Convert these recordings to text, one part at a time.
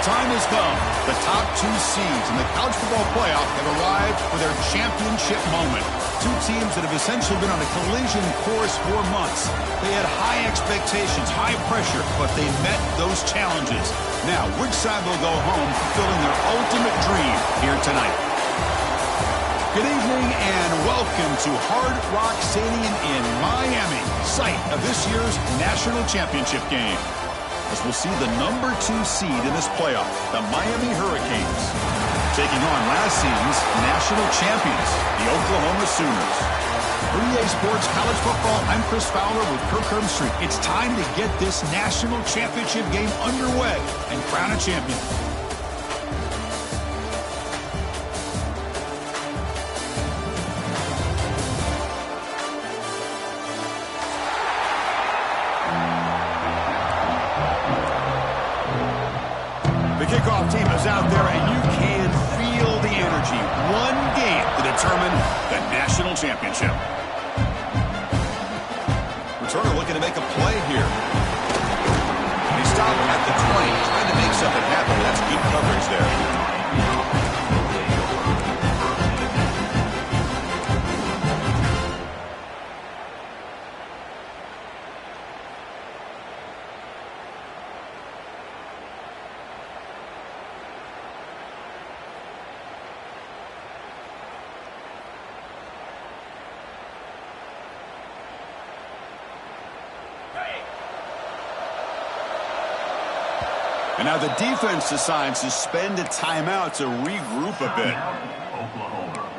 time has come. The top two seeds in the college football playoff have arrived for their championship moment. Two teams that have essentially been on a collision course for months. They had high expectations, high pressure, but they met those challenges. Now, which side will go home fulfilling their ultimate dream here tonight? Good evening and welcome to Hard Rock Stadium in Miami, site of this year's national championship game. As we'll see the number 2 seed in this playoff, the Miami Hurricanes, taking on last season's national champions, the Oklahoma Sooners. For EA Sports College Football, I'm Chris Fowler with Kirk Herbstreit. It's time to get this national championship game underway and crown a champion. The kickoff team is out there, and you can feel the energy. One game to determine the national championship. Returner looking to make a play here. And he stopped at the 20, trying to make something happen. That's good coverage there. And now the defense decides to spend a timeout to regroup a bit. Oklahoma.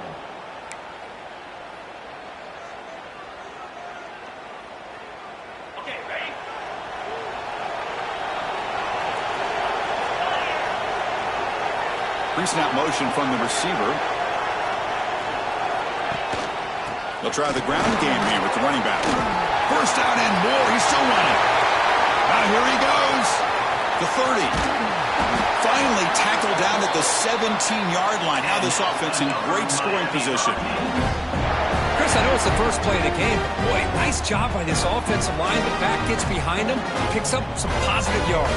Okay, ready? Pre-snap motion from the receiver. They'll try the ground game here with the running back. First down and more. He's still running. Now here he goes. The 30. Finally tackled down at the 17-yard line. Now this offense in great scoring position. Chris, I know it's the first play of the game. Boy, nice job by this offensive line. The back gets behind him, picks up some positive yards.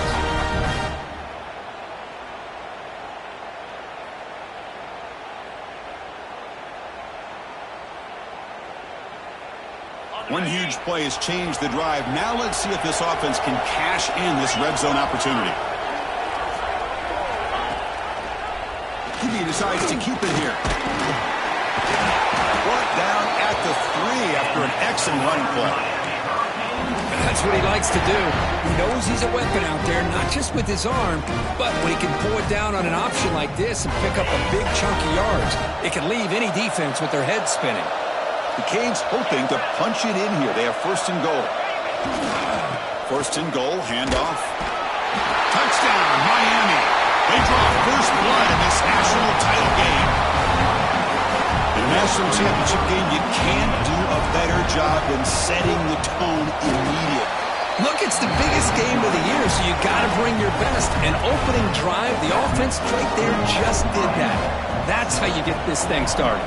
One huge play has changed the drive. Now let's see if this offense can cash in this red zone opportunity. He decides to keep it here. Brought down at the 3 after an excellent running play. That's what he likes to do. He knows he's a weapon out there, not just with his arm, but when he can pull it down on an option like this and pick up a big chunk of yards, it can leave any defense with their head spinning. The Canes hoping to punch it in here. They have first and goal. First and goal, handoff. Touchdown, Miami. They draw first blood in this national title game. In a national championship game, you can't do a better job than setting the tone immediately. Look, it's the biggest game of the year, so you got to bring your best. An opening drive, the offense right there just did that. That's how you get this thing started.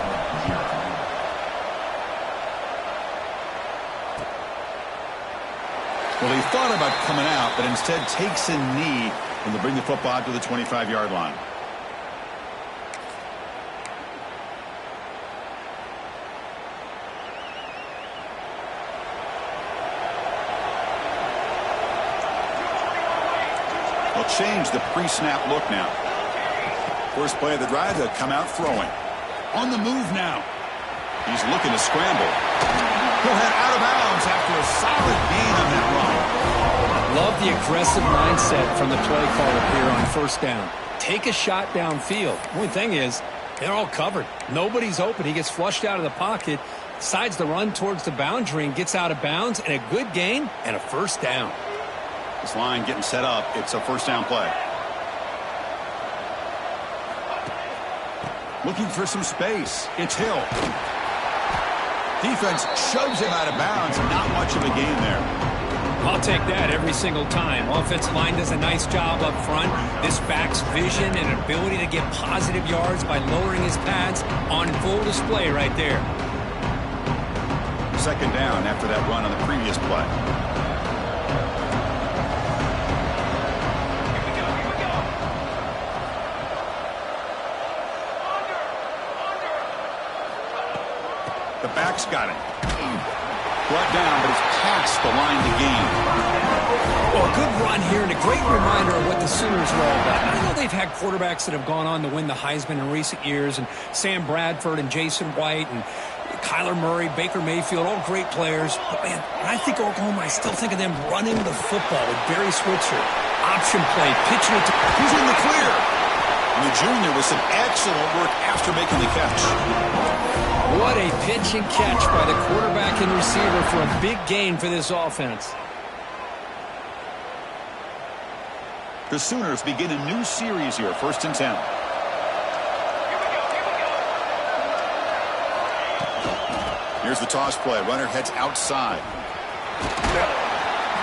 Well, he thought about coming out, but instead takes a knee when they bring the football to the 25-yard line. They'll change the pre-snap look now. First play of the drive, they'll come out throwing. On the move now. He's looking to scramble. He'll head out of bounds after a solid gain on that run. Love the aggressive mindset from the play caller here on first down. Take a shot downfield. The only thing is, they're all covered. Nobody's open. He gets flushed out of the pocket, decides to run towards the boundary and gets out of bounds, and a good gain and a first down. This line getting set up. It's a first down play. Looking for some space. It's Hill. Defense shoves him out of bounds. Not much of a gain there. I'll take that every single time. Offensive line does a nice job up front. This back's vision and ability to get positive yards by lowering his pads on full display right there. Second down after that run on the previous play. The back's got it. Brought down, but it's past the line to gain. Well, a good run here and a great reminder of what the Sooners are all about. I know they've had quarterbacks that have gone on to win the Heisman in recent years, and Sam Bradford and Jason White and Kyler Murray, Baker Mayfield, all great players. But, man, when I think Oklahoma, I still think of them running the football with Barry Switzer. Option play, pitching it to... He's in the clear. And the junior with some excellent work after making the catch. What a pitch and catch by the quarterback and receiver for a big gain for this offense. The Sooners begin a new series here, 1st and 10. Here's the toss play. Runner heads outside.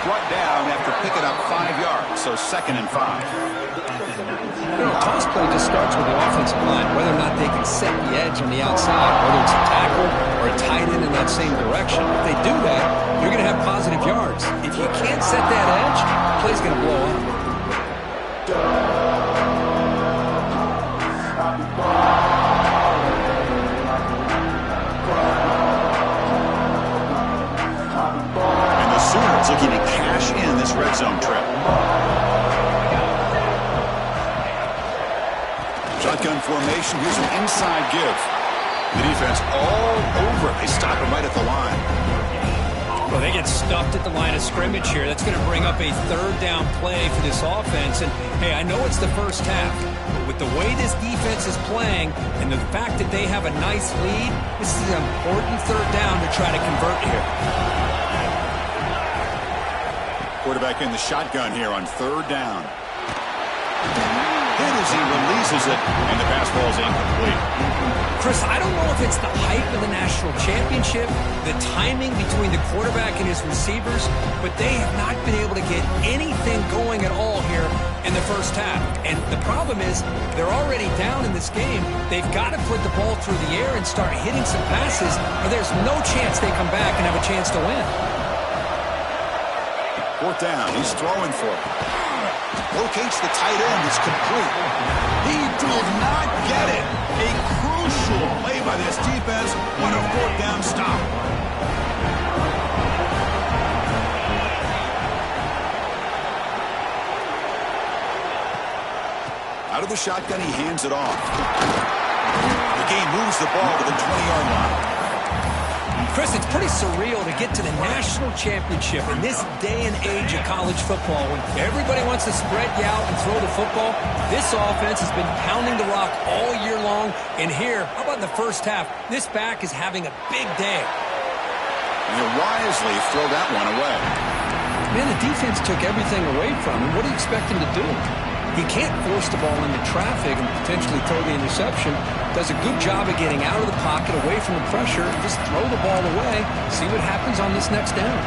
Brought down after picking up 5 yards, so 2nd and 5. Toss play just starts with the offensive line, whether or not they can set the edge on the outside, whether it's a tackle or a tight end in that same direction. If they do that, you're going to have positive yards. If you can't set that edge, the play's going to blow up. And the Sooners looking to cash in this red zone trip. Shotgun formation. Here's an inside give. The defense all over it. They stop him right at the line. Well, they get stuffed at the line of scrimmage here. That's going to bring up a 3rd down play for this offense. And, hey, I know it's the first half, but with the way this defense is playing and the fact that they have a nice lead, this is an important 3rd down to try to convert here. Quarterback in the shotgun here on 3rd down. Hit as he releases it, and the pass ball is incomplete. Chris, I don't know if it's the hype of the national championship, the timing between the quarterback and his receivers, but they have not been able to get anything going at all here in the first half. And the problem is they're already down in this game. They've got to put the ball through the air and start hitting some passes, or there's no chance they come back and have a chance to win. 4th down. He's throwing for it. Locates the tight end. It's complete. He did not get it. A crucial play by this defense. What a 4th down stop. Out of the shotgun, he hands it off. The game moves the ball to the 20-yard line. Chris, it's pretty surreal to get to the national championship in this day and age of college football when everybody wants to spread you out and throw the football. This offense has been pounding the rock all year long. And here, how about in the first half? This back is having a big day. And he'll wisely throw that one away. Man, the defense took everything away from him. What do you expect him to do? He can't force the ball into traffic and potentially throw the interception. Does a good job of getting out of the pocket, away from the pressure. Just throw the ball away. See what happens on this next down.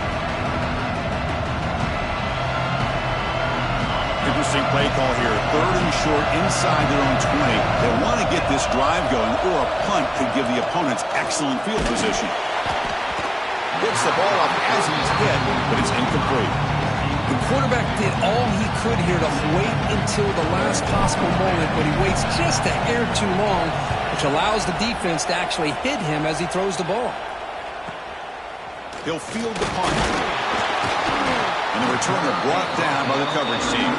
Interesting play call here. 3rd and short inside their own 20. They want to get this drive going, or a punt could give the opponents excellent field position. Gets the ball up as he's hit, but it's incomplete. The quarterback did all he could here to wait until the last possible moment, but he waits just a hair too long, which allows the defense to actually hit him as he throws the ball. He'll field the punt. And the returner brought down by the coverage team.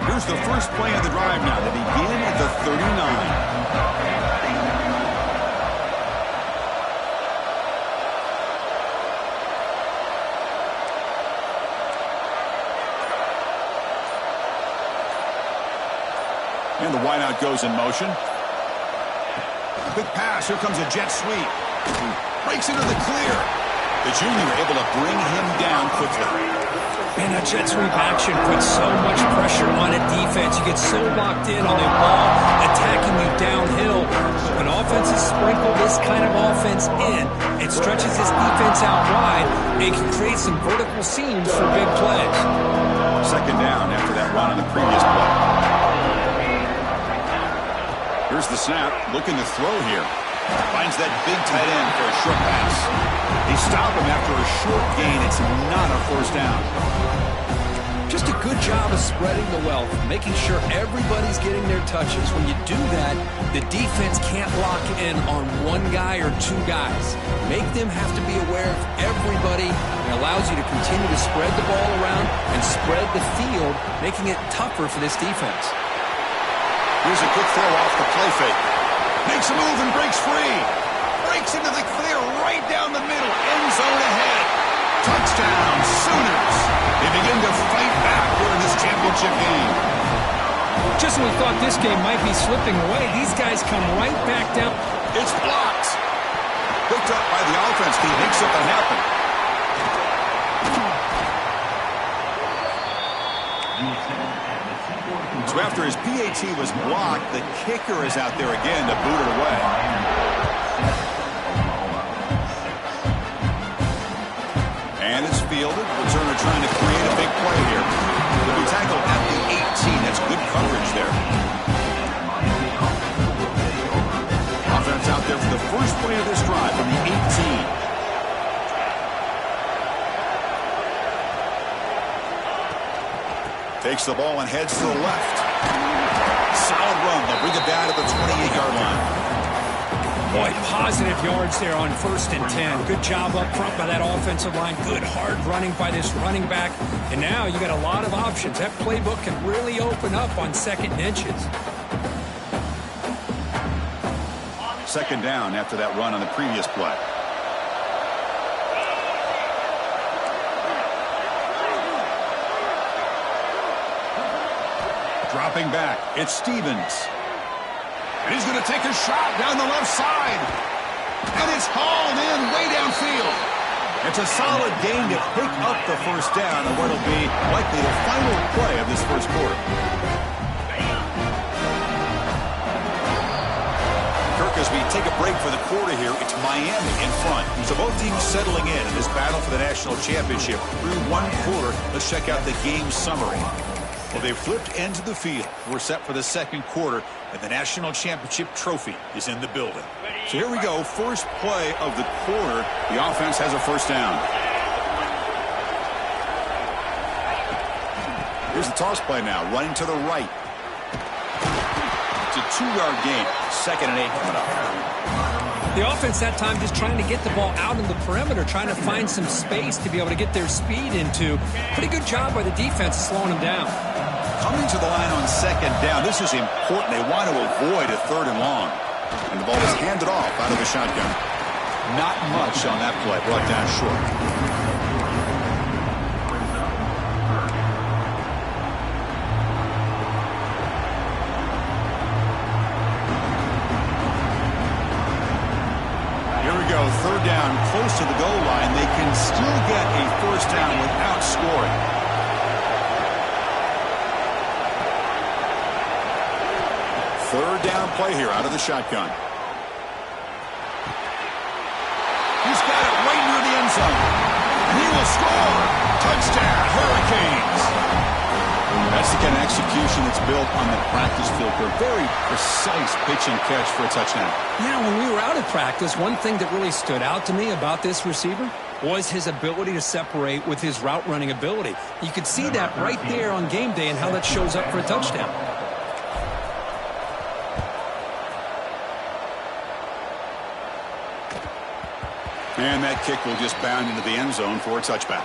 Here's the first play of the drive now. They begin at the 39. And the wideout goes in motion. Quick pass. Here comes a jet sweep. Breaks into the clear. The junior able to bring him down quickly. Man, that jet sweep action puts so much pressure on a defense. You get so locked in on the ball attacking you downhill. When offenses sprinkle this kind of offense in, it stretches this defense out wide. It can create some vertical seams for big plays. 2nd down after that run on the previous play. Here's the snap. Looking to throw here. Finds that big tight end for a short pass. They stop him after a short gain. It's not a 1st down. Just a good job of spreading the wealth, making sure everybody's getting their touches. When you do that, the defense can't lock in on one guy or two guys. Make them have to be aware of everybody. It allows you to continue to spread the ball around and spread the field, making it tougher for this defense. Here's a good throw off the play fake. Makes a move and breaks free. Breaks into the clear right down the middle. End zone ahead. Touchdown, Sooners. They begin to fight back here in this championship game. Just when we thought this game might be slipping away, these guys come right back down. It's blocked. Picked up by the offense. He makes something happen. So after his PAT was blocked, the kicker is out there again to boot it away. And it's fielded. Returner trying to create a big play here. He'll be tackled at the 18. That's good coverage there. Offense out there for the first play of this drive from the 18. Takes the ball and heads to the left. Solid run. They'll bring it down to the 28-yard line. Boy, positive yards there on 1st and 10. Good job up front by that offensive line. Good hard running by this running back. And now you got a lot of options. That playbook can really open up on 2nd and inches. 2nd down after that run on the previous play. Dropping back, it's Stevens. And he's going to take a shot down the left side. And it's hauled in way downfield. It's a solid gain to pick up the 1st down on what will be likely the final play of this 1st quarter. Kirk, as we take a break for the quarter here, it's Miami in front. So both teams settling in this battle for the national championship. Through 1 quarter, let's check out the game summary. Well, they've flipped into the field. We're set for the 2nd quarter, and the national championship trophy is in the building. So here we go. First play of the quarter. The offense has a 1st down. Here's the toss play now, running to the right. It's a 2-yard gain. 2nd and 8 coming up. The offense that time just trying to get the ball out on the perimeter, trying to find some space to be able to get their speed into. Pretty good job by the defense slowing them down. Coming to the line on 2nd down. This is important. They want to avoid a 3rd and long. And the ball is handed off out of the shotgun. Not much on that play. Brought down short. Here we go. 3rd down, close to the goal line. They can still get a 1st down without scoring. 3rd down play here out of the shotgun. He's got it right near the end zone. And he will score. Touchdown, Hurricanes. That's the kind of execution that's built on the practice field for a very precise pitch and catch for a touchdown. Yeah, when we were out at practice, one thing that really stood out to me about this receiver was his ability to separate with his route running ability. You could see that right there on game day and how that shows up for a touchdown. And that kick will just bound into the end zone for a touchback.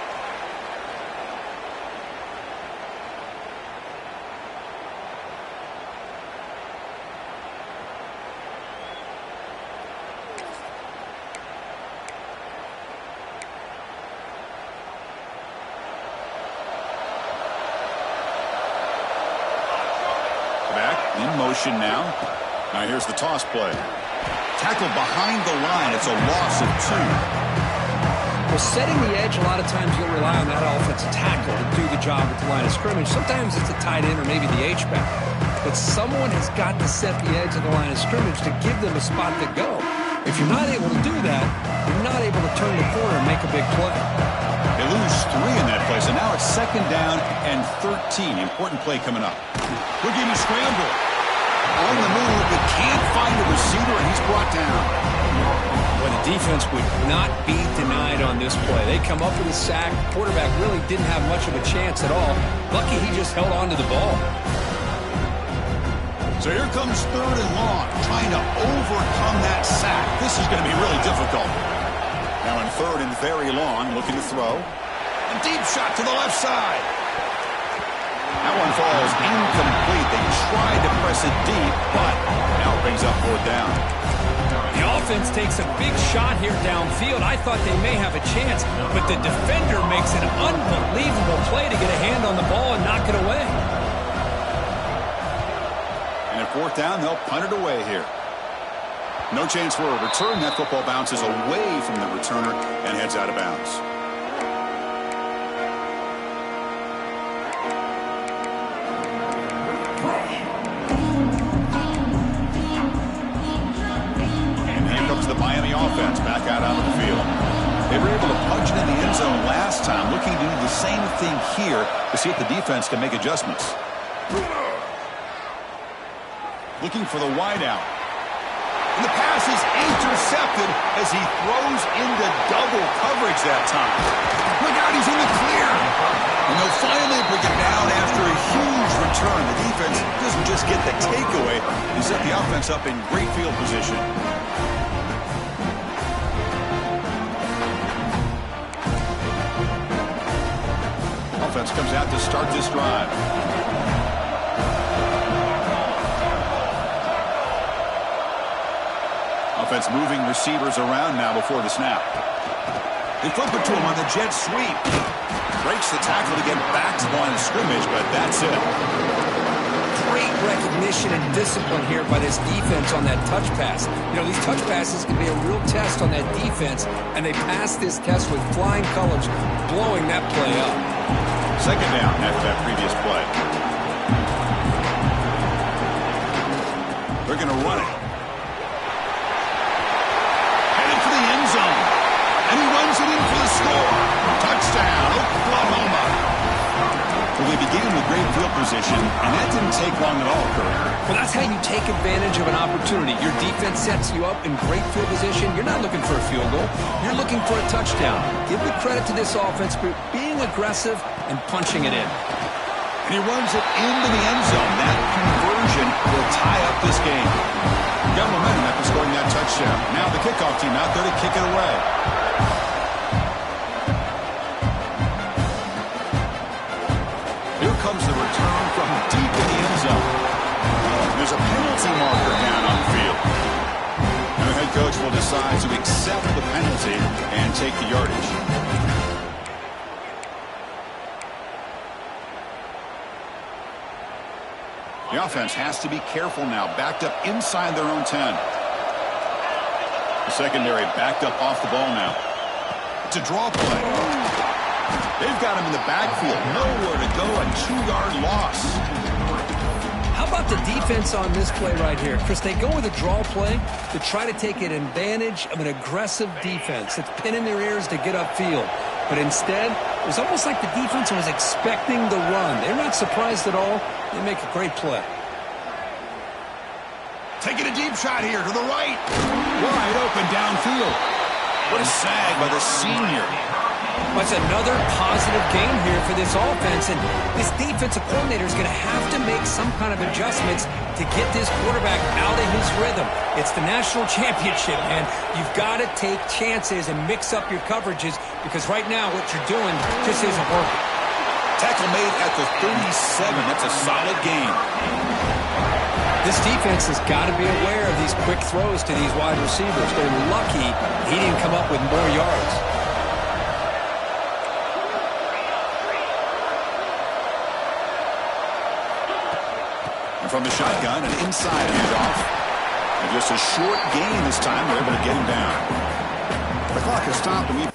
Back in motion now. Now here's the toss play. Tackled behind the line. It's a loss of 2. Well, setting the edge, a lot of times you'll rely on that offensive tackle to do the job at the line of scrimmage. Sometimes it's a tight end or maybe the H-back. But someone has got to set the edge of the line of scrimmage to give them a spot to go. If you're not able to do that, you're not able to turn the corner and make a big play. They lose 3 in that play, so now it's 2nd down and 13. Important play coming up. Look at him scramble. On the move, but can't find a receiver, and he's brought down. Well, the defense would not be denied on this play. They come up with a sack. The quarterback really didn't have much of a chance at all. Lucky he just held on to the ball. So here comes 3rd and long, trying to overcome that sack. This is going to be really difficult. Now in 3rd and very long, looking to throw. A deep shot to the left side. That one falls incomplete. They tried to press it deep, but now it brings up 4th down. The offense takes a big shot here downfield. I thought they may have a chance, but the defender makes an unbelievable play to get a hand on the ball and knock it away. And at 4th down, they'll punt it away here. No chance for a return. That football bounces away from the returner and heads out of bounds. The Miami offense back out onto the field. They were able to punch it in the end zone last time, looking to do the same thing here to see if the defense can make adjustments. Looking for the wideout. And the pass is intercepted as he throws into double coverage that time. Look out, he's in the clear. And they'll finally bring it down after a huge return. The defense doesn't just get the takeaway, they set the offense up in great field position. Offense comes out to start this drive. Offense moving receivers around now before the snap. They flip it to him on the jet sweep. Breaks the tackle to get back to the line of scrimmage, but that's it. Great recognition and discipline here by this defense on that touch pass. You know, these touch passes can be a real test on that defense, and they passed this test with flying colors, blowing that play up. 2nd down after that previous play. They're going to run it. Headed for the end zone. And he runs it in for the score. Touchdown, Oklahoma. Well, they began with great field position, and that didn't take long at all, Kurt. Well, that's how you take advantage of an opportunity. Your defense sets you up in great field position. You're not looking for a field goal. You're looking for a touchdown. Give the credit to this offense for being aggressive and punching it in. And he runs it into the end zone. That conversion will tie up this game. Got momentum after scoring that touchdown. Now the kickoff team out there to kick it away. Here comes the return from deep in the end zone. There's a penalty marker down on the field. And the head coach will decide to accept the penalty and take the yardage. The offense has to be careful now, backed up inside their own 10. The secondary backed up off the ball now. It's a draw play. They've got him in the backfield. Nowhere to go, a 2-yard loss. How about the defense on this play right here? Chris, they go with a draw play to try to take an advantage of an aggressive defense that's pinning their ears to get upfield. But instead, it was almost like the defense was expecting the run. They're not surprised at all. They make a great play. Taking a deep shot here to the right. Wide open downfield. What a sag by the senior. That's another positive game here for this offense, and this defensive coordinator is going to have to make some kind of adjustments to get this quarterback out of his rhythm. It's the national championship, man. You've got to take chances and mix up your coverages because right now what you're doing just isn't working. Tackle made at the 37. That's a solid game. This defense has got to be aware of these quick throws to these wide receivers. They're lucky he didn't come up with more yards. And from the shotgun, an inside handoff. And just a short gain this time. They're able to get him down. The clock has stopped, and we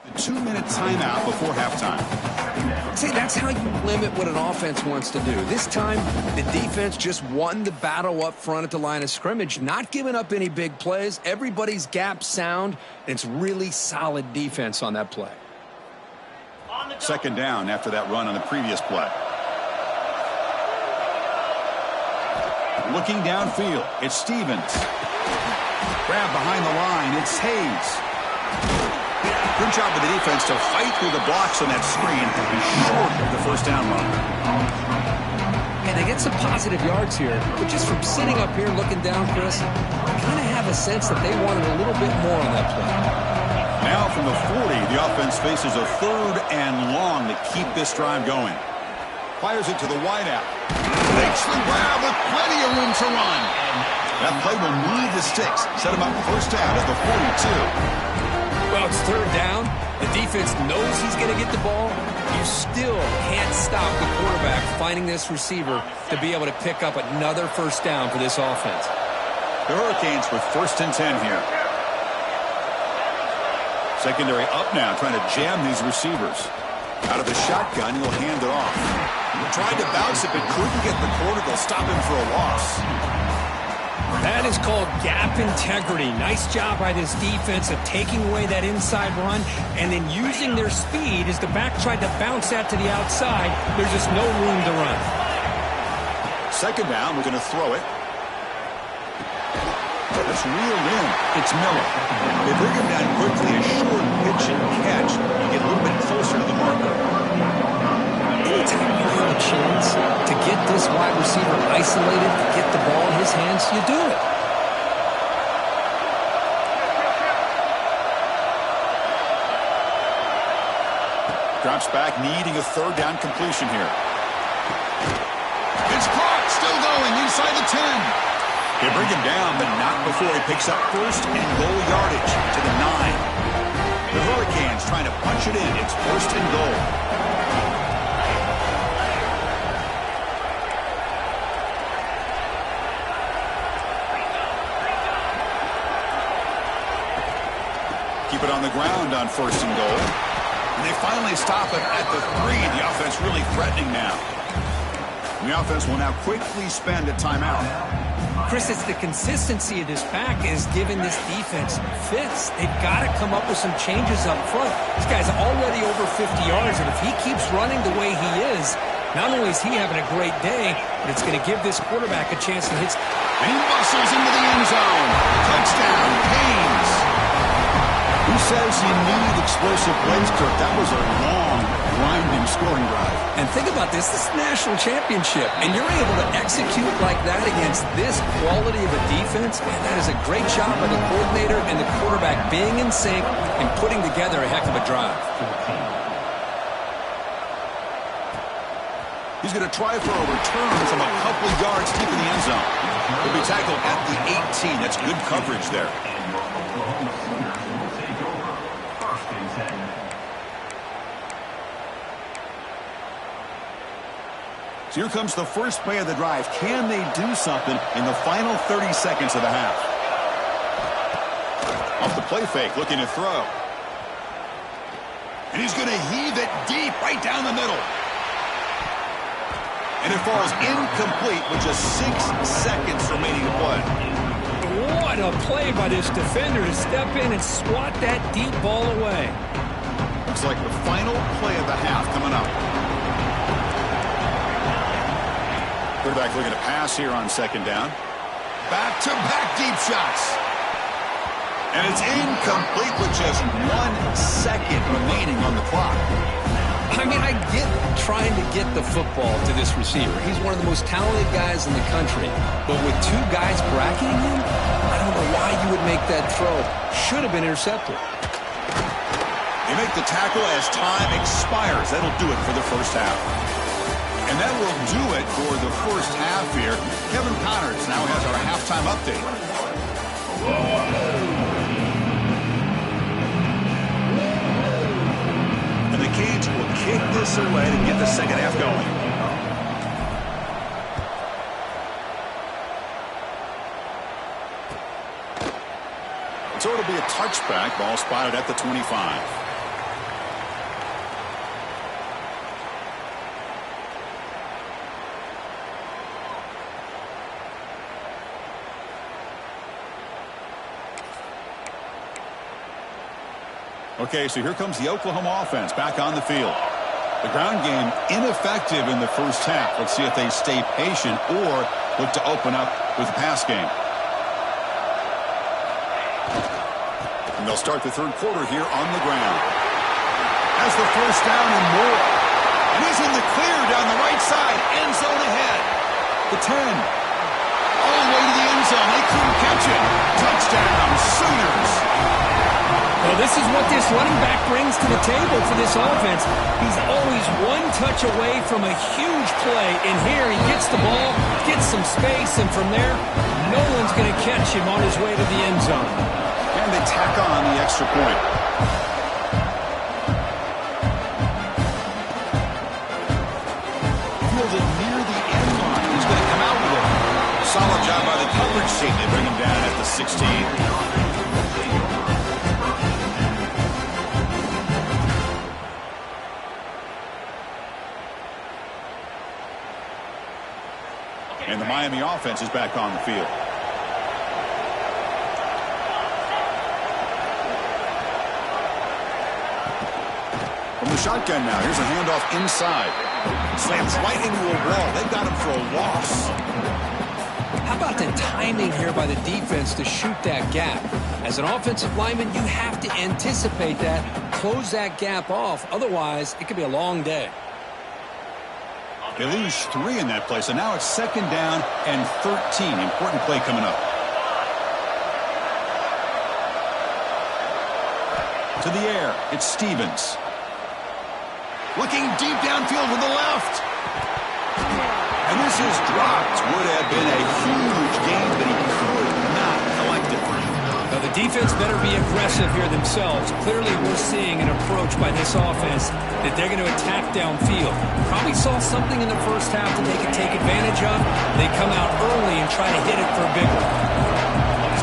The 2-minute timeout before halftime. See, that's how you limit what an offense wants to do. This time, the defense just won the battle up front at the line of scrimmage, not giving up any big plays. Everybody's gap sound. It's really solid defense on that play. Second down after that run on the previous play. Looking downfield, it's Stevens. Grab behind the line, it's Hayes. Good job of the defense to fight through the blocks on that screen and short of the first down run. And they get some positive yards here, but just from sitting up here looking down, Chris, I kind of have a sense that they wanted a little bit more on that play. Now from the 40, the offense faces a 3rd and long to keep this drive going. Fires it to the wideout. Makes the grab with plenty of room to run. That play will move the sticks. Set him up first down at the 42. Well, it's 3rd down. The defense knows he's going to get the ball. You still can't stop the quarterback finding this receiver to be able to pick up another first down for this offense. The Hurricanes with 1st and 10 here. Secondary up now, trying to jam these receivers. Out of the shotgun, he'll hand it off. Tried to bounce it, but couldn't get the corner. They'll stop him for a loss. That is called gap integrity. Nice job by this defense of taking away that inside run and then using their speed as the back tried to bounce that to the outside. There's just no room to run. Second down, we're going to throw it. It's reeled in. It's Miller. They bring him down quickly. A short pitch and catch. You get a little bit closer to the marker. Anytime you have a chance to get this wide receiver isolated, to get the ball in his hands, you do it. Drops back, needing a 3rd down completion here. It's caught. Still going inside the 10. They bring him down, but not before he picks up 1st and goal yardage to the 9. The Hurricanes trying to punch it in. It's 1st and goal. Keep it on the ground on 1st and goal. And they finally stop it at the 3. The offense really threatening now. And the offense will now quickly spend a timeout. Chris, it's the consistency of this back is giving this defense fits. They've got to come up with some changes up front. This guy's already over 50 yards, and if he keeps running the way he is, not only is he having a great day, but it's going to give this quarterback a chance to hit. And he bustles into the end zone. Touchdown, Canes. Who says you need explosive plays, Kirk? That was a long, grinding scoring drive. And think about this. This is a national championship, and you're able to execute like that against this quality of a defense. Man, that is a great job by the coordinator and the quarterback being in sync and putting together a heck of a drive. He's going to try for a return from a couple yards deep in the end zone. He'll be tackled at the 18. That's good coverage there. So here comes the first play of the drive. Can they do something in the final 30 seconds of the half? Off the play fake, looking to throw. And he's going to heave it deep right down the middle. And it falls incomplete with just 6 seconds remaining to play. What a play by this defender to step in and swat that deep ball away. Looks like the final play of the half coming up. Quarterback looking to pass here on 2nd down. Back-to-back deep shots. And it's incomplete with just 1 second remaining on the clock. I mean, I get trying to get the football to this receiver. He's one of the most talented guys in the country. But with 2 guys bracketing him, I don't know why you would make that throw. Should have been intercepted. They make the tackle as time expires. That'll do it for the first half. And that will do it for the first half here. Kevin Connors now has our halftime update. And the Canes will kick this away to get the second half going. So it'll be a touchback. Ball spotted at the 25. Okay, so here comes the Oklahoma offense back on the field. The ground game ineffective in the first half. Let's see if they stay patient or look to open up with the pass game. And they'll start the third quarter here on the ground. Has the first down and more. And he's in the clear down the right side. End zone ahead. The 10. All the way to the end zone. They couldn't catch it. Touchdown, Sooners. Well, this is what this running back brings to the table for this offense. He's always one touch away from a huge play. And here he gets the ball, gets some space, and from there, no one's going to catch him on his way to the end zone. And they tack on the extra point. Fielded near the end line. He's going to come out with it. Solid job by the coverage team. They bring him down at the 16. And the Miami offense is back on the field. From the shotgun now, here's a handoff inside. Slams right into a wall. They've got him for a loss. How about the timing here by the defense to shoot that gap? As an offensive lineman, you have to anticipate that, close that gap off. Otherwise, it could be a long day. They lose 3 in that play, so now it's second down and 13. Important play coming up. To the air, it's Stevens. Looking deep downfield with the left. And this is dropped. Would have been a huge gain, but he could not collect it. Now the defense better be aggressive here themselves. Clearly we're seeing an approach by this offense that they're going to attack downfield. Probably saw something in the first half that they could take advantage of. They come out early and try to hit it for a big one.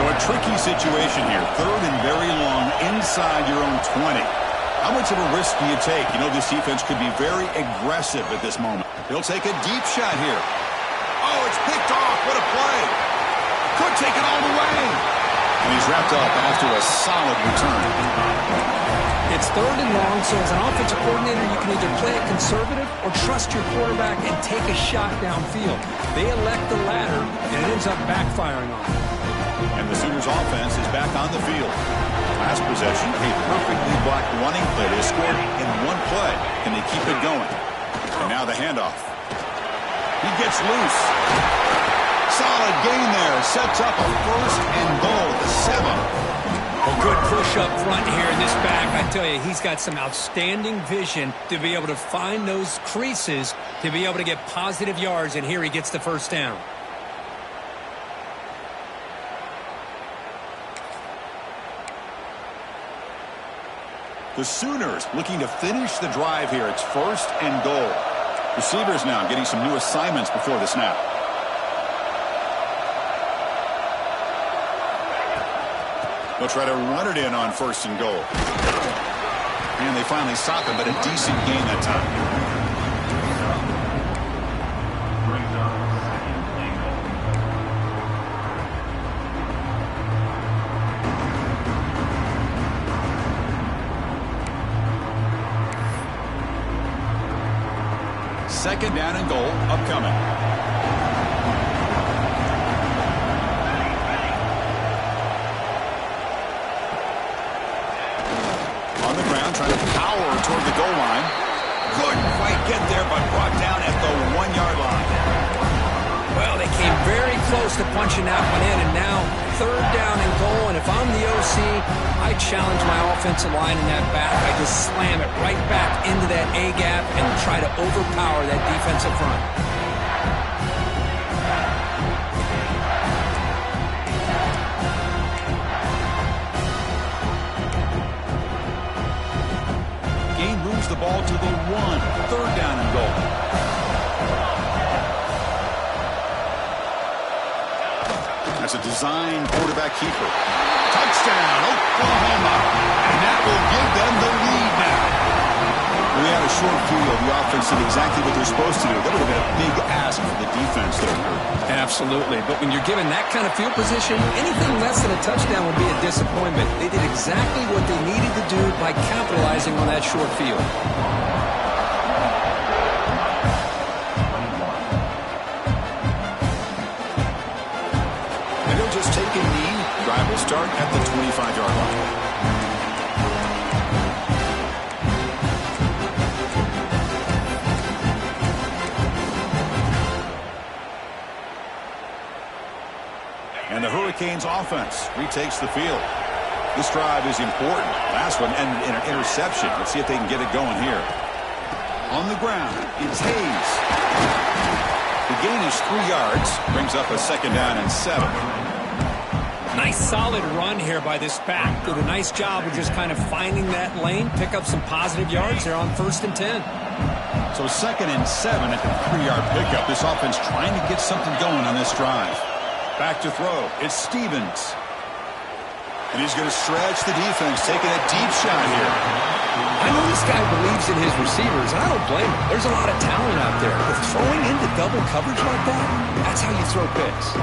So a tricky situation here. Third and very long inside your own 20. How much of a risk do you take? You know, this defense could be very aggressive at this moment. He'll take a deep shot here. Oh, it's picked off. What a play. Could take it all the way. And he's wrapped up after a solid return. It's third and long, so as an offensive coordinator, you can either play it conservative or trust your quarterback and take a shot downfield. They elect the latter, and it ends up backfiring on them. And the Sooners offense is back on the field. Last possession, a perfectly blocked running play. They scored in one play. Can they keep it going? And now the handoff. He gets loose. Solid gain there. Sets up a first and goal at the 7. A good push up front here in this back. I tell you, he's got some outstanding vision to be able to find those creases, to be able to get positive yards, and here he gets the first down. The Sooners looking to finish the drive here. It's first and goal. Receivers now getting some new assignments before the snap. They'll try to run it in on first and goal. And they finally stop it, but a decent gain that time. Second down and goal upcoming. On the ground, trying to power toward the goal line. Couldn't quite get there, but brought down at the 1-yard line. Well, they came very close to punching that one in, and now third down and goal. And if I'm the OC, I challenge my offensive line in that back. I just slam it right back into that A-gap and try to overpower that defensive front. Gain moves the ball to the 1. Third down and goal. That's a design quarterback keeper. Touchdown, Oklahoma. And that will give them the lead now. We had a short field, the offense did exactly what they're supposed to do. That would have been a big ask for the defense there. Absolutely. But when you're given that kind of field position, anything less than a touchdown would be a disappointment. They did exactly what they needed to do by capitalizing on that short field. And he'll just take a knee. Drive will start at the 25-yard line. And the Hurricanes offense retakes the field. This drive is important. Last one ended in an interception. Let's see if they can get it going here. On the ground, it's Hayes. The gain is 3 yards. Brings up a 2nd down and 7. Nice solid run here by this back. Did a nice job of just kind of finding that lane, pick up some positive yards there on 1st and 10. So 2nd and 7 at the 3-yard pickup. This offense trying to get something going on this drive. Back to throw. It's Stevens. And he's going to stretch the defense, taking a deep shot here. I know this guy believes in his receivers, and I don't blame him. There's a lot of talent out there. But throwing into double coverage like that, that's how you throw picks.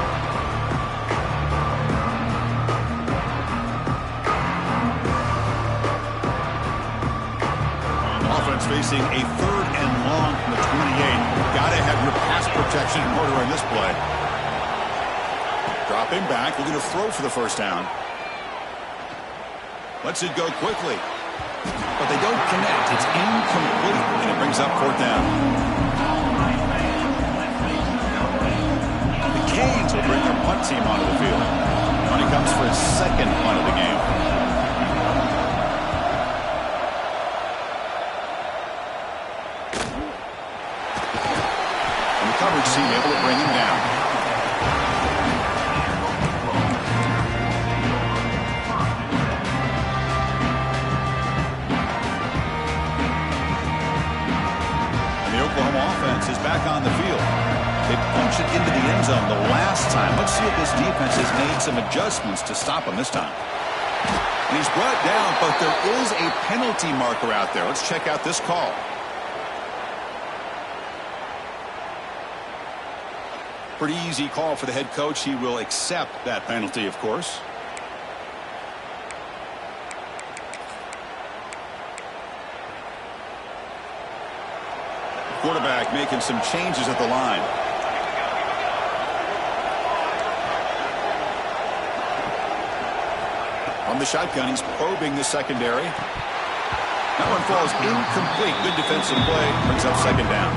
Offense facing a 3rd and long from the 28. Got to have your pass protection in order in this play. Dropping back, looking to throw for the 1st down. Lets it go quickly. But they don't connect. It's incomplete, and it brings up 4th down. The Canes will bring their punt team onto the field. When it comes for his 2nd punt of the game. And the coverage team able to bring him down. Offense is back on the field. They punched it into the end zone the last time. Let's see if this defense has made some adjustments to stop him this time. And he's brought down, but there is a penalty marker out there. Let's check out this call. Pretty easy call for the head coach. He will accept that penalty, of course. Quarterback making some changes at the line. On the shotgun, he's probing the secondary. That one falls incomplete. Good defensive play. Brings up 2nd down.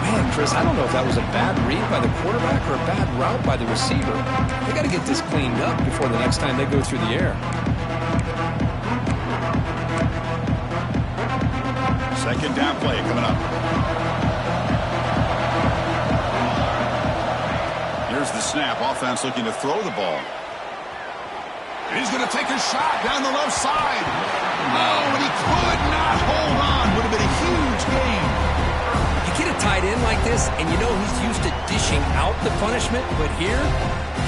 Man, Chris, I don't know if that was a bad read by the quarterback or a bad route by the receiver. They got to get this cleaned up before the next time they go through the air. 2nd down play coming up. Here's the snap. Offense looking to throw the ball. And he's going to take a shot down the left side. Oh, and he could not hold on. Would have been a huge gain. You get a tight end like this, and you know he's used to dishing out the punishment, but here,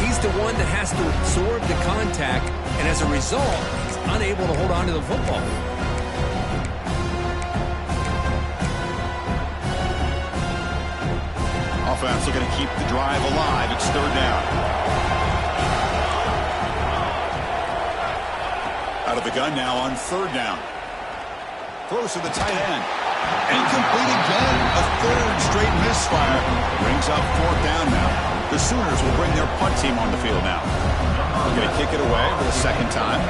he's the one that has to absorb the contact, and as a result, he's unable to hold on to the football. Offense looking to keep the drive alive. It's 3rd down. Out of the gun now on 3rd down. Throws to the tight end. Incomplete again. A 3rd straight misfire. Brings up 4th down now. The Sooners will bring their punt team on the field now. They're going to kick it away for the 2nd time.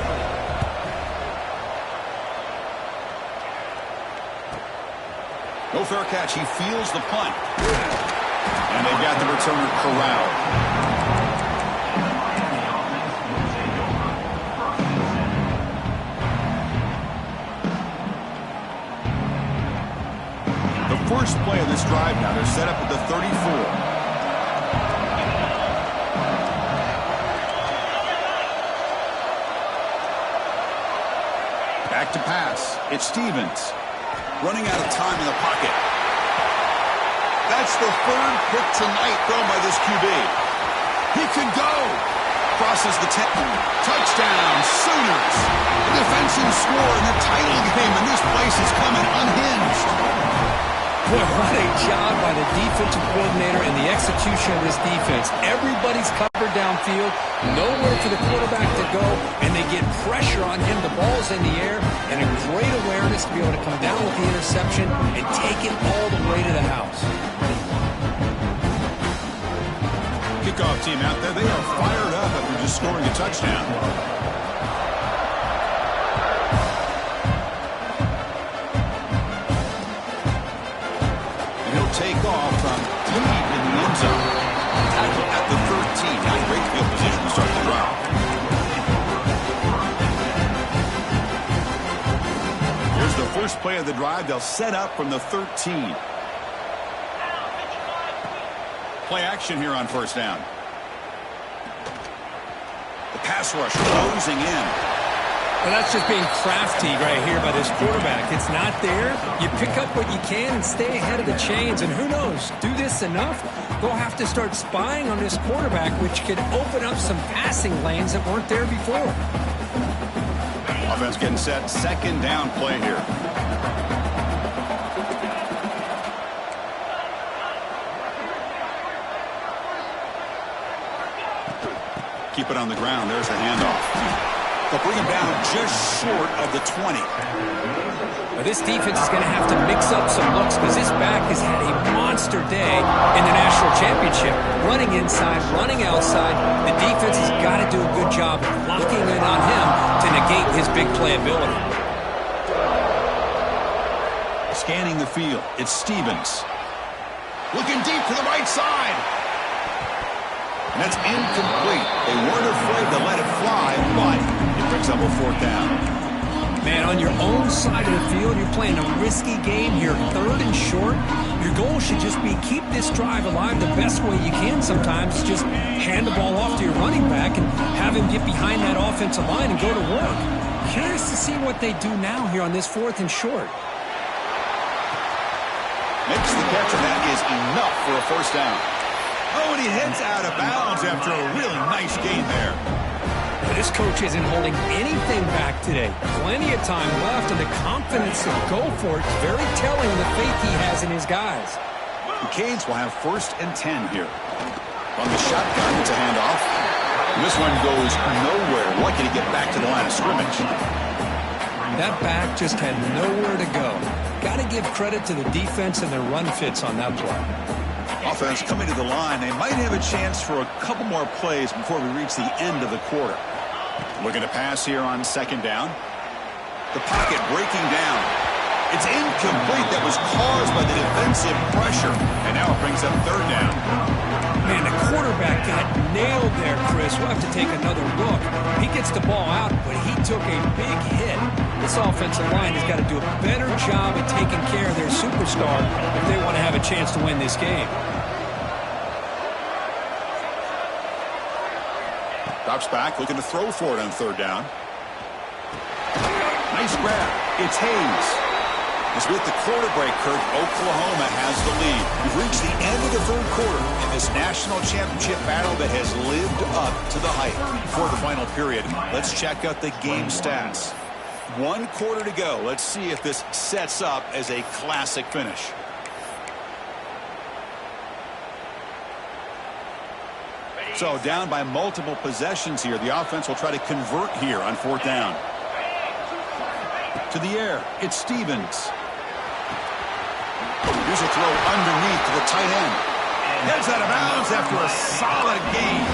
No fair catch. He feels the punt. And they've got the returner corralled. The first play of this drive now, they're set up at the 34. Back to pass. It's Stevens. Running out of time in the pocket. That's the 3rd pick tonight thrown by this QB. He can go. Crosses the 10. Touchdown, Sooners. The defensive score in the title game, and this place is coming unhinged. Boy, what a job by the defensive coordinator and the execution of this defense. Everybody's covered downfield, nowhere for the quarterback to go, and they get pressure on him. The ball's in the air, and a great awareness to be able to come down with the interception and take it all the way to the house. Kickoff team out there, they are fired up after just scoring a touchdown. Take off from deep in the end zone. Tackle at the 13. Not great field position to start the drive. Here's the first play of the drive. They'll set up from the 13. Play action here on first down. The pass rush closing in. Well, that's just being crafty right here by this quarterback. It's not there. You pick up what you can and stay ahead of the chains. And who knows, do this enough, they'll have to start spying on this quarterback, which could open up some passing lanes that weren't there before. Offense getting set. Second down play here. Keep it on the ground. There's a handoff. They'll bring him down just short of the 20. Well, this defense is going to have to mix up some looks because this back has had a monster day in the national championship. Running inside, running outside. The defense has got to do a good job of locking in on him to negate his big play ability. Scanning the field, it's Stevens. Looking deep to the right side. And that's incomplete. They weren't afraid to let it fly, but it brings up a fourth down. Man, on your own side of the field, you're playing a risky game here, third and short. Your goal should just be keep this drive alive the best way you can sometimes. Just hand the ball off to your running back and have him get behind that offensive line and go to work. Curious to see what they do now here on this fourth and short. Makes the catch, and that is enough for a first down. Oh, and he heads out of bounds after a really nice gain there. This coach isn't holding anything back today. Plenty of time left, and the confidence to go for it is very telling of the faith he has in his guys. The Canes will have first and 10 here. On the shotgun, it's a handoff. And this one goes nowhere. Lucky to get back to the line of scrimmage. That back just had nowhere to go. Got to give credit to the defense and their run fits on that play. Offense coming to the line. They might have a chance for a couple more plays before we reach the end of the quarter. Looking to pass here on second down. The pocket breaking down. It's incomplete. That was caused by the defensive pressure. And now it brings up third down. Man, the quarterback got nailed there, Chris. We'll have to take another look. He gets the ball out, but he took a big hit. This offensive line has got to do a better job of taking care of their superstar if they want to have a chance to win this game. Drops back, looking to throw for it on third down. Nice grab. It's Hayes. As with the quarter break, Kirk, Oklahoma has the lead. We've reached the end of the third quarter in this national championship battle that has lived up to the hype. Before the final period, let's check out the game stats. 1 quarter to go. Let's see if this sets up as a classic finish. So down by multiple possessions here. The offense will try to convert here on fourth down. To the air, it's Stevens. Here's a throw underneath to the tight end. Heads out of bounds after a solid gain.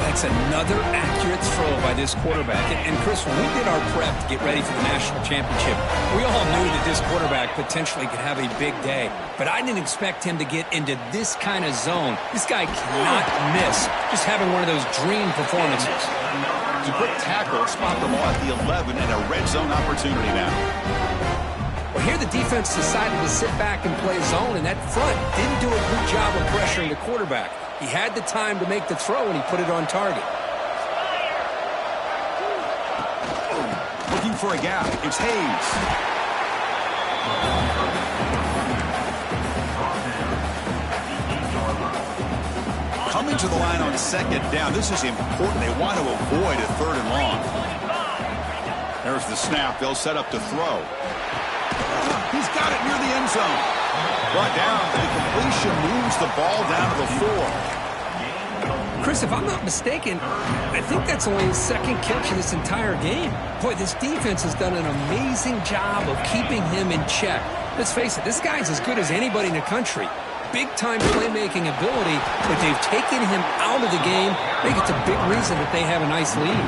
That's another accurate throw by this quarterback. And Chris, when we did our prep to get ready for the national championship, we all knew that this quarterback potentially could have a big day. But I didn't expect him to get into this kind of zone. This guy cannot miss. Just having one of those dream performances. It's a quick tackle, spot the ball at the 11 and a red zone opportunity now. Well, here the defense decided to sit back and play zone, and that front didn't do a good job of pressuring the quarterback. He had the time to make the throw, and he put it on target. Looking for a gap. It's Hayes. Coming to the line on second down. This is important. They want to avoid a third and long. There's the snap. They'll set up to throw. He's got it near the end zone. Brought down, but the completion moves the ball down to the 4. Chris, if I'm not mistaken, I think that's only his second catch of this entire game. Boy, this defense has done an amazing job of keeping him in check. Let's face it, this guy's as good as anybody in the country. Big-time playmaking ability, but they've taken him out of the game. I think it's a big reason that they have a nice lead.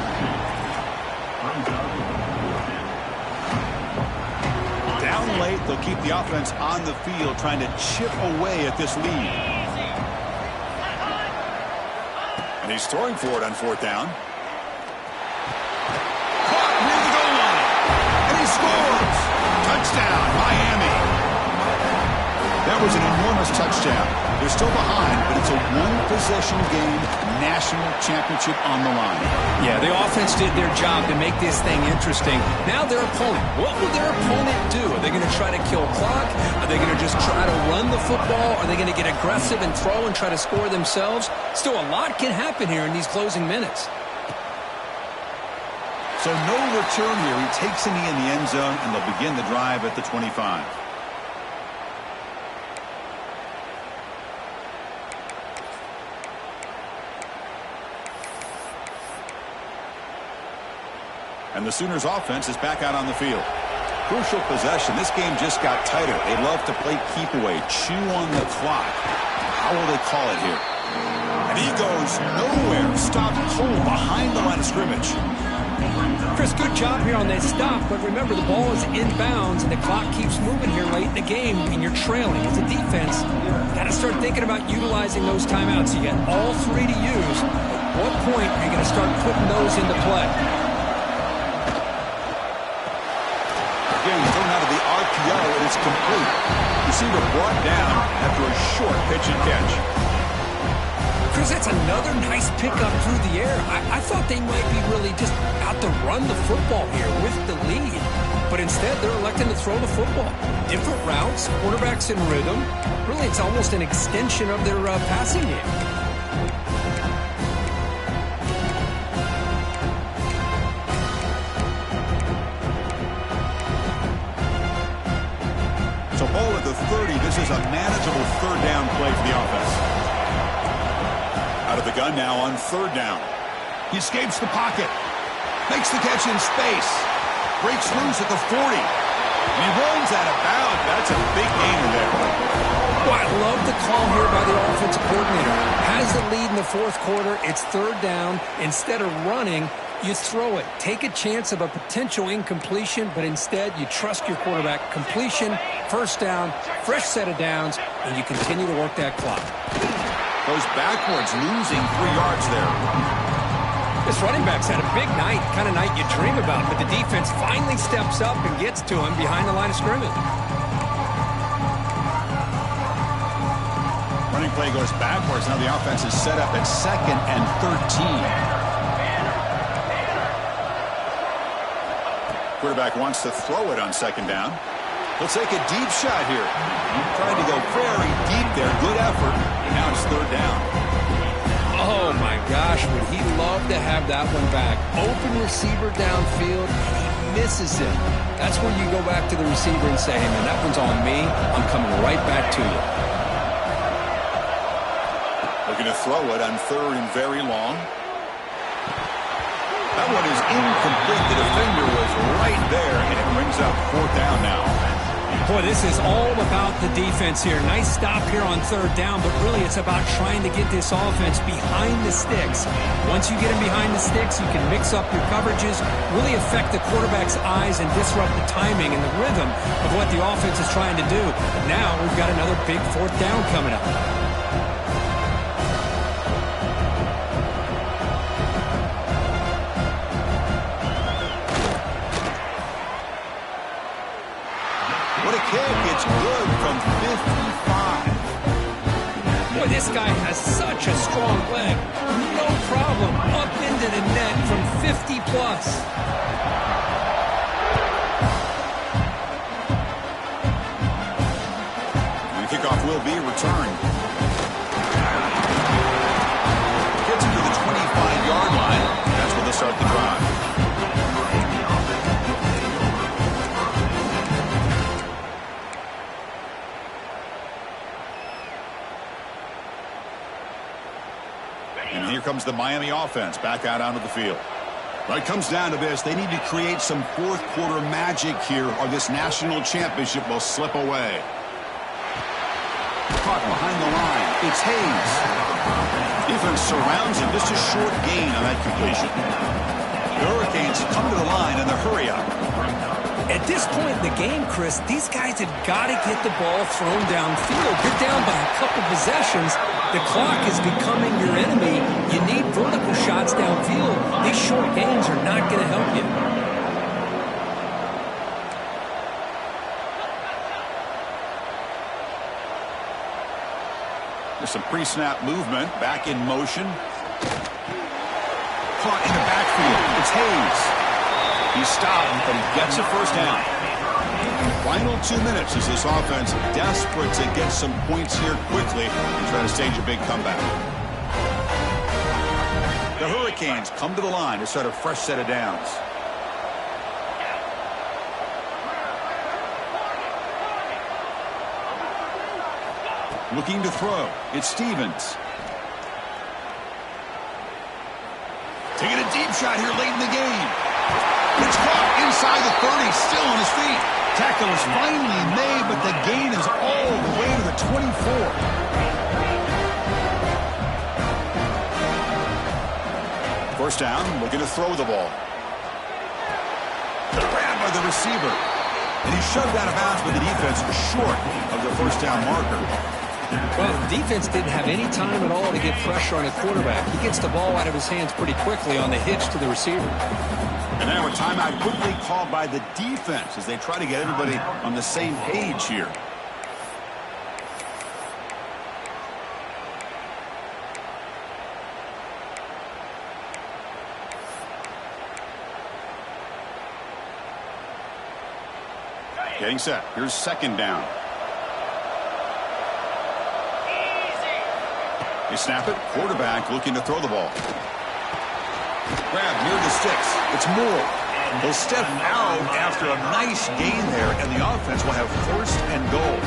Down late, they'll keep the offense on the field, trying to chip away at this lead. And he's throwing for it on 4th down. Caught near the goal line. And he scores. Touchdown, Miami. That was an enormous touchdown. They're still behind, but it's a one-possession game, national championship on the line. Yeah, the offense did their job to make this thing interesting. Now their opponent. What will their opponent do? Are they going to try to kill clock? Are they going to just try to run the football? Are they going to get aggressive and throw and try to score themselves? Still, a lot can happen here in these closing minutes. So no return here. He takes a knee in the end zone, and they'll begin the drive at the 25. And the Sooners offense is back out on the field. Crucial possession. This game just got tighter. They love to play keep away, chew on the clock. How will they call it here? And he goes nowhere. Stopped cold behind the line of scrimmage. Chris, good job here on that stop, but remember the ball is inbounds and the clock keeps moving here late in the game and you're trailing. As a defense, got to start thinking about utilizing those timeouts. You got all 3 to use. At what point are you going to start putting those into play? Again, he's thrown out of the RPO, and it's complete. Receiver brought down after a short pitch and catch. Chris, that's another nice pickup through the air. I thought they might be really just out to run the football here with the lead. But instead, they're electing to throw the football. Different routes, quarterbacks in rhythm. Really, it's almost an extension of their passing game. So ball at the 30. This is a manageable 3rd down play for the offense. Out of the gun now on 3rd down. He escapes the pocket. Makes the catch in space. Breaks loose at the 40. And he runs out of bounds. That's a big gainer there. Well, I love the call here by the offensive coordinator. Has the lead in the 4th quarter. It's 3rd down. Instead of running, you throw it. Take a chance of a potential incompletion, but instead you trust your quarterback. Completion, 1st down, fresh set of downs, and you continue to work that clock. Goes backwards, losing 3 yards there. This running back's had a big night, kind of night you dream about, but the defense finally steps up and gets to him behind the line of scrimmage. Running play goes backwards. Now the offense is set up at 2nd and 13. Quarterback wants to throw it on 2nd down. He'll take a deep shot here. Trying to go very deep there. Good effort. Now it's 3rd down. Oh, my gosh. Would he love to have that one back. Open receiver downfield, and he misses it. That's where you go back to the receiver and say, hey, man, that one's on me. I'm coming right back to you. Looking to throw it on 3rd and very long. That one is incomplete. The defender was right there, and it brings up 4th down now. Boy, this is all about the defense here. Nice stop here on 3rd down, but really it's about trying to get this offense behind the sticks. Once you get them behind the sticks, you can mix up your coverages, really affect the quarterback's eyes and disrupt the timing and the rhythm of what the offense is trying to do. Now we've got another big 4th down coming up. What a kick. It's good from 55. Boy, this guy has such a strong leg. No problem. Up into the net from 50 plus. And the kickoff will be returned. Gets him to the 25-yard line. That's where they'll start the drive. comes the Miami offense back out onto the field. Well, it comes down to this. They need to create some fourth-quarter magic here, or this national championship will slip away. Caught behind the line. It's Hayes. Defense surrounds him. Just a short gain on that completion. The Hurricanes come to the line in the hurry-up. At this point in the game, Chris, these guys have got to get the ball thrown downfield. You're down by a couple possessions. The clock is becoming your enemy. You need vertical shots downfield. These short gains are not going to help you. There's some pre-snap movement. Back in motion. Caught in the backfield. It's Hayes. He's stopped, but he gets a first down. Final 2 minutes as this offense desperate to get some points here quickly and try to stage a big comeback. The Hurricanes come to the line to start a fresh set of downs. Looking to throw. It's Stevens. Taking a deep shot here late in the game. It's caught inside the 30, still on his feet. Tackle is finally made, but the gain is all the way to the 24. First down, looking to throw the ball. Grabbed by the receiver. And he shoved out of bounds with the defense short of the first down marker. Well, the defense didn't have any time at all to get pressure on the quarterback. He gets the ball out of his hands pretty quickly on the hitch to the receiver. And now a timeout quickly called by the defense as they try to get everybody on the same page here. Getting set. Here's second down. They snap it. Quarterback looking to throw the ball. Grab near the sticks. It's Moore. He'll step out after a nice gain there, and the offense will have first and goal.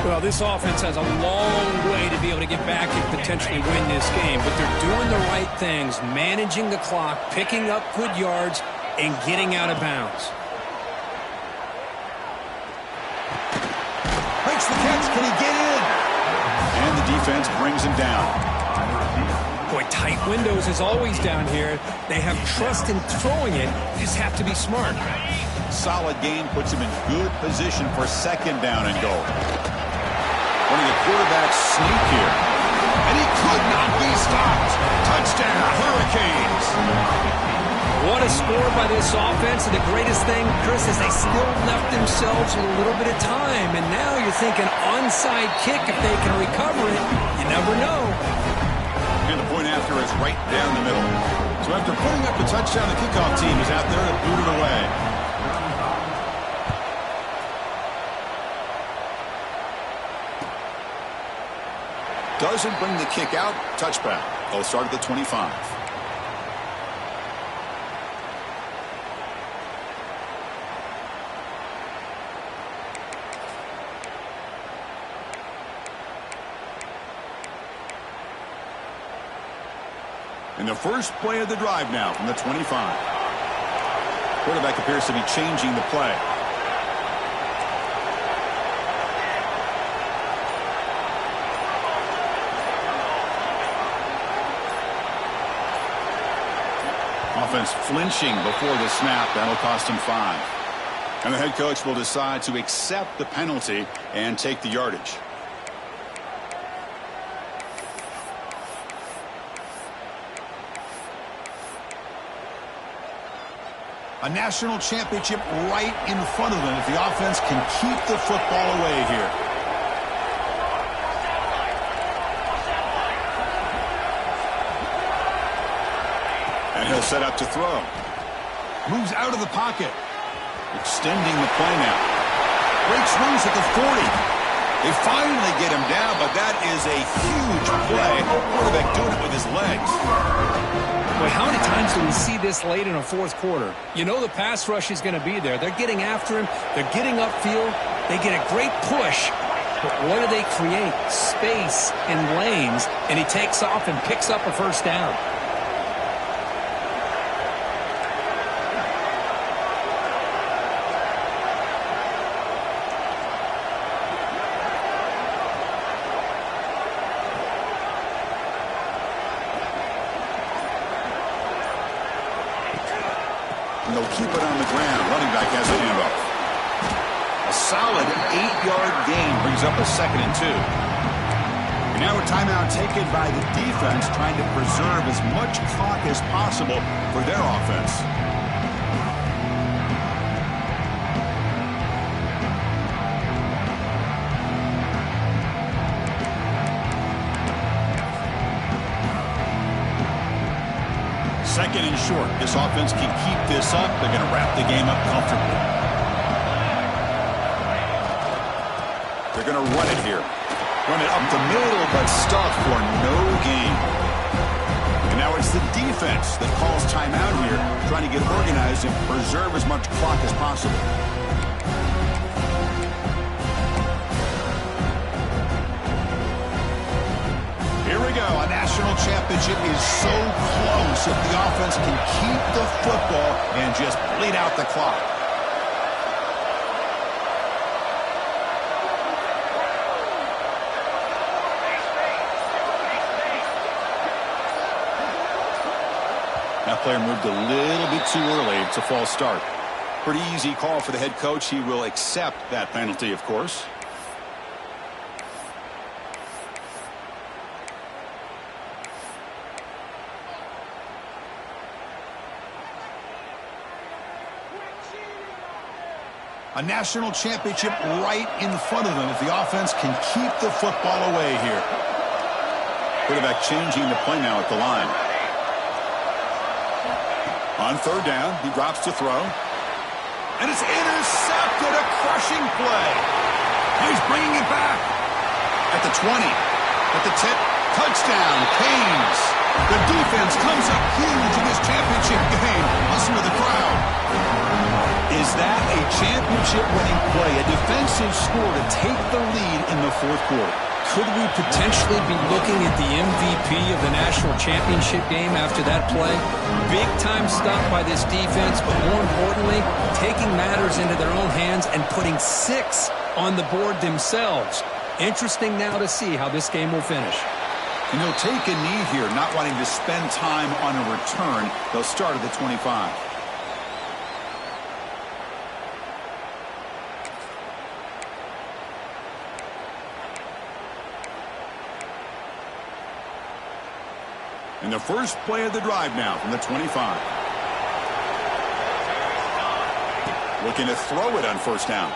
Well, this offense has a long way to be able to get back and potentially win this game, but they're doing the right things, managing the clock, picking up good yards, and getting out of bounds. Makes the catch. Can he get in? And the defense brings him down. Boy, tight windows is always down here. They have trust in throwing it. You just have to be smart. Solid gain puts him in good position for second down and goal. Running a quarterback sneak here. And he could not be stopped. Touchdown, Hurricanes. What a score by this offense. And the greatest thing, Chris, is they still left themselves with a little bit of time. And now you're thinking onside kick if they can recover it. You never know. And the point after is right down the middle. So after putting up the touchdown, the kickoff team is out there to boot it away. Doesn't bring the kick out. Touchback. They'll start at the 25. In the first play of the drive now from the 25. Quarterback appears to be changing the play. Offense flinching before the snap. That'll cost him 5. And the head coach will decide to accept the penalty and take the yardage. A national championship right in front of them if the offense can keep the football away here. And he'll set up to throw. Moves out of the pocket. Extending the play now. Breaks loose at the 40. They finally get him down, but that is a huge play. Quarterback doing it with his legs. Boy, how many times do we see this late in a fourth quarter? You know the pass rush is going to be there. They're getting after him. They're getting upfield. They get a great push, but what do they create? Space and lanes, and he takes off and picks up a first down. And they'll keep it on the ground. Running back has a handoff. A solid 8-yard gain brings up a 2nd and 2. And now a timeout taken by the defense, trying to preserve as much clock as possible for their offense. Second and short. This offense can keep this up. They're going to wrap the game up comfortably. They're going to run it here. Run it up the middle, but stuff for no gain. And now it's the defense that calls timeout here, trying to get organized and preserve as much clock as possible. Here we go. A national championship is so close if the offense can keep the football and just bleed out the clock. That player moved a little bit too early. It's a false start. Pretty easy call for the head coach. He will accept that penalty, of course. A national championship right in front of them if the offense can keep the football away here. Quarterback changing the play now at the line. On 3rd down, he drops to throw. And it's intercepted, a crushing play. He's bringing it back. At the 20, at the 10, touchdown, Canes. The defense comes up huge in this championship game. Listen to the crowd. Is that a championship-winning play, a defensive score to take the lead in the 4th quarter? Could we potentially be looking at the MVP of the national championship game after that play? Big-time stuff by this defense, but more importantly, taking matters into their own hands and putting 6 on the board themselves. Interesting now to see how this game will finish. And they'll take a knee here, not wanting to spend time on a return. They'll start at the 25. And the first play of the drive now from the 25. Looking to throw it on 1st down.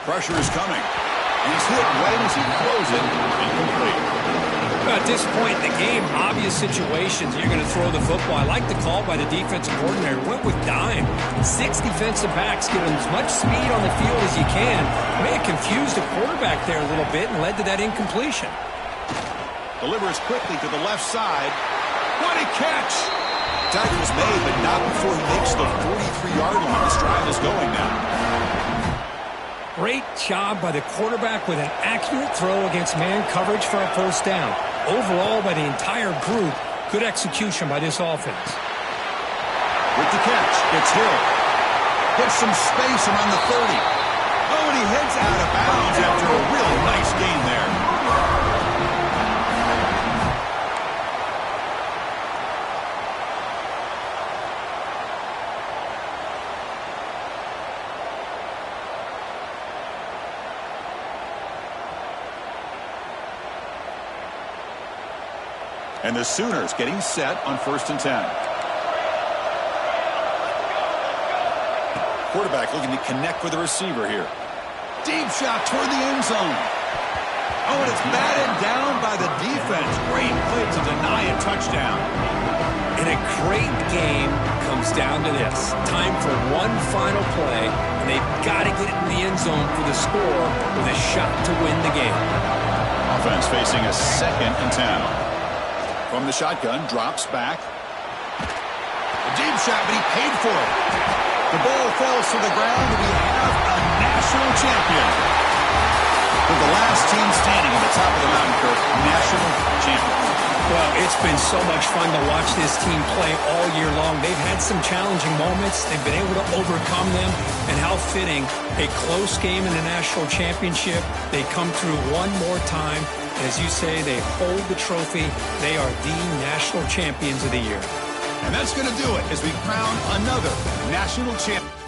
Pressure is coming. He's hit right as he throws it. Incomplete. At this point in the game, obvious situations, you're going to throw the football. I like the call by the defensive coordinator. Went with dime. 6 defensive backs, get as much speed on the field as you can. May have confused the quarterback there a little bit and led to that incompletion. Delivers quickly to the left side. What a catch! Tackl's made, but not before he makes the 43-yard line. This drive is going now. Great job by the quarterback with an accurate throw against man coverage for a 1st down. Overall, by the entire group, good execution by this offense. With the catch, it's Hill. Gets some space around the 30. Oh, and he heads out of bounds after a really nice gain there. And the Sooners getting set on 1st and 10. Quarterback looking to connect with the receiver here. Deep shot toward the end zone. Oh, and it's batted down by the defense. Great play to deny a touchdown. And a great game comes down to this. Time for one final play, and they've got to get it in the end zone for the score with a shot to win the game. Offense facing a 2nd and 10. From the shotgun, drops back. A deep shot, but he paid for it. The ball falls to the ground, and we have a national champion. with the last team standing at the top of the mountain for national champions. Well, it's been so much fun to watch this team play all year long. They've had some challenging moments. They've been able to overcome them. And how fitting, a close game in the national championship. They come through one more time. As you say, they hold the trophy. They are the national champions of the year. And that's going to do it as we crown another national champion.